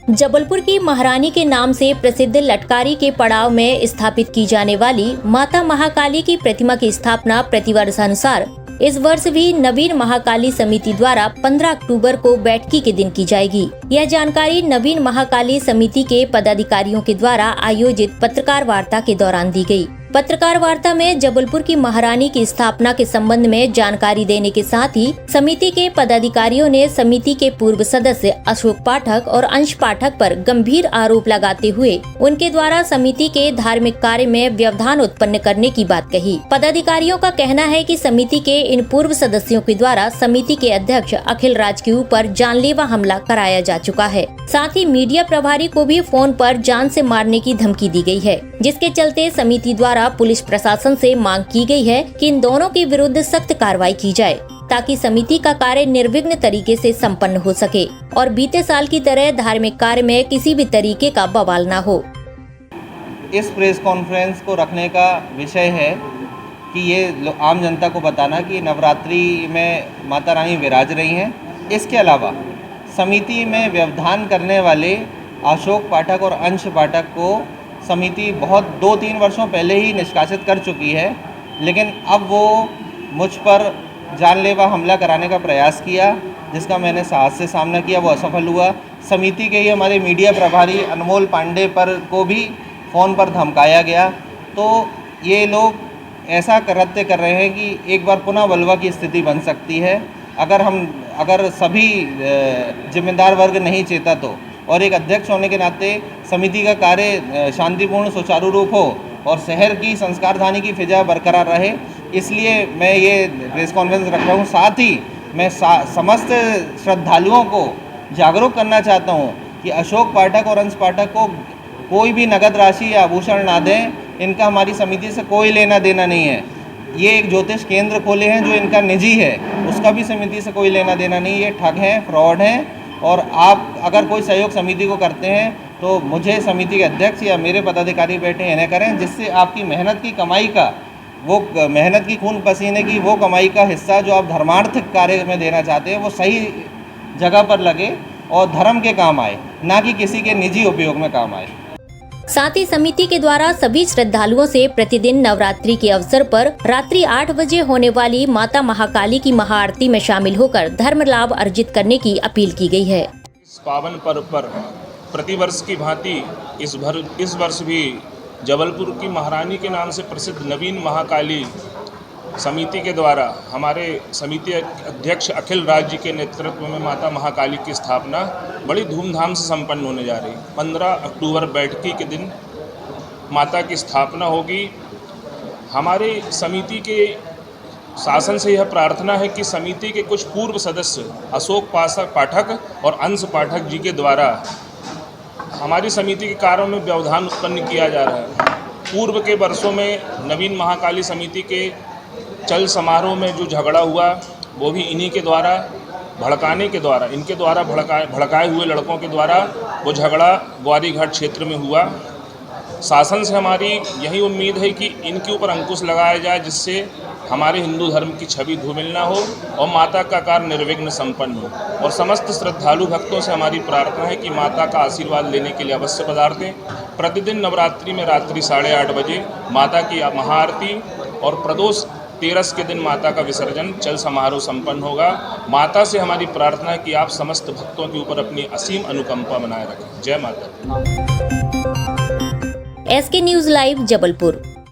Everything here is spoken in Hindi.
जबलपुर की महारानी के नाम से प्रसिद्ध लटकारी के पड़ाव में स्थापित की जाने वाली माता महाकाली की प्रतिमा की स्थापना प्रतिवर्षानुसार इस वर्ष भी नवीन महाकाली समिति द्वारा 15 अक्टूबर को बैठकी के दिन की जाएगी। यह जानकारी नवीन महाकाली समिति के पदाधिकारियों के द्वारा आयोजित पत्रकार वार्ता के दौरान दी गई। पत्रकार वार्ता में जबलपुर की महारानी की स्थापना के संबंध में जानकारी देने के साथ ही समिति के पदाधिकारियों ने समिति के पूर्व सदस्य अशोक पाठक और अंश पाठक पर गंभीर आरोप लगाते हुए उनके द्वारा समिति के धार्मिक कार्य में व्यवधान उत्पन्न करने की बात कही। पदाधिकारियों का कहना है कि समिति के इन पूर्व सदस्यों के द्वारा समिति के अध्यक्ष अखिल राज के ऊपर जानलेवा हमला कराया जा चुका है। साथ ही मीडिया प्रभारी को भी फोन पर जान से मारने की धमकी दी गई है, जिसके चलते समिति द्वारा पुलिस प्रशासन से मांग की गई है कि इन दोनों के विरुद्ध सख्त कार्रवाई की जाए ताकि समिति का कार्य निर्विघ्न तरीके से संपन्न हो सके और बीते साल की तरह धार्मिक कार्य में किसी भी तरीके का बवाल न हो। इस प्रेस कॉन्फ्रेंस को रखने का विषय है कि ये आम जनता को बताना कि नवरात्रि में माता रानी विराज रही हैं। इसके अलावा समिति में व्यवधान करने वाले अशोक पाठक और अंश पाठक को समिति बहुत 2-3 वर्षों पहले ही निष्कासित कर चुकी है, लेकिन अब वो मुझ पर जानलेवा हमला कराने का प्रयास किया, जिसका मैंने साहस से सामना किया, वो असफल हुआ। समिति के ही हमारे मीडिया प्रभारी अनमोल पांडे पर को भी फ़ोन पर धमकाया गया। तो ये लोग ऐसा कृत्य कर रहे हैं कि एक बार पुनः वल्वा की स्थिति बन सकती है अगर सभी जिम्मेदार वर्ग नहीं चेता तो। और एक अध्यक्ष होने के नाते समिति का कार्य शांतिपूर्ण सुचारू रूप हो और शहर की संस्कारधानी की फिजा बरकरार रहे, इसलिए मैं ये प्रेस कॉन्फ्रेंस रख रहा हूँ। साथ ही मैं समस्त श्रद्धालुओं को जागरूक करना चाहता हूँ कि अशोक पाठक और अंश पाठक को कोई भी नगद राशि या आभूषण ना दें। इनका हमारी समिति से कोई लेना देना नहीं है। ये एक ज्योतिष केंद्र खोले हैं जो इनका निजी है, उसका भी समिति से कोई लेना देना नहीं। ये ठग हैं, फ्रॉड हैं। और आप अगर कोई सहयोग समिति को करते हैं तो मुझे समिति के अध्यक्ष या मेरे पदाधिकारी बैठे इन्हें करें, जिससे आपकी मेहनत की कमाई का वो मेहनत की खून पसीने की वो कमाई का हिस्सा जो आप धर्मार्थ कार्य में देना चाहते हैं वो सही जगह पर लगे और धर्म के काम आए, ना कि किसी के निजी उपयोग में काम आए। साथ ही समिति के द्वारा सभी श्रद्धालुओं से प्रतिदिन नवरात्रि के अवसर पर रात्रि 8 बजे होने वाली माता महाकाली की महाआरती में शामिल होकर धर्म लाभ अर्जित करने की अपील की गई है। इस पावन पर्व पर प्रतिवर्ष की भांति इस वर्ष भी जबलपुर की महारानी के नाम से प्रसिद्ध नवीन महाकाली समिति के द्वारा हमारे समिति अध्यक्ष अखिल राज जी के नेतृत्व में माता महाकाली की स्थापना बड़ी धूमधाम से संपन्न होने जा रही। 15 अक्टूबर बैठकी के दिन माता की स्थापना होगी। हमारे समिति के शासन से यह प्रार्थना है कि समिति के कुछ पूर्व सदस्य अशोक पाठक और अंश पाठक जी के द्वारा हमारी समिति के कार्यों में व्यवधान उत्पन्न किया जा रहा है। पूर्व के वर्षों में नवीन महाकाली समिति के चल समारोह में जो झगड़ा हुआ वो भी इन्हीं के द्वारा इनके द्वारा भड़काए हुए लड़कों के द्वारा वो झगड़ा ग्वारीघाट क्षेत्र में हुआ। शासन से हमारी यही उम्मीद है कि इनके ऊपर अंकुश लगाया जाए, जिससे हमारे हिंदू धर्म की छवि धूमिल ना हो और माता का कार्य निर्विघ्न संपन्न हो। और समस्त श्रद्धालु भक्तों से हमारी प्रार्थना है कि माता का आशीर्वाद लेने के लिए अवश्य पधारतें। प्रतिदिन नवरात्रि में रात्रि 8:30 बजे माता की महाआरती और प्रदोष 13 के दिन माता का विसर्जन चल समारोह संपन्न होगा। माता से हमारी प्रार्थना है कि आप समस्त भक्तों के ऊपर अपनी असीम अनुकंपा बनाए रखें। जय माता। SK news live Jabalpur.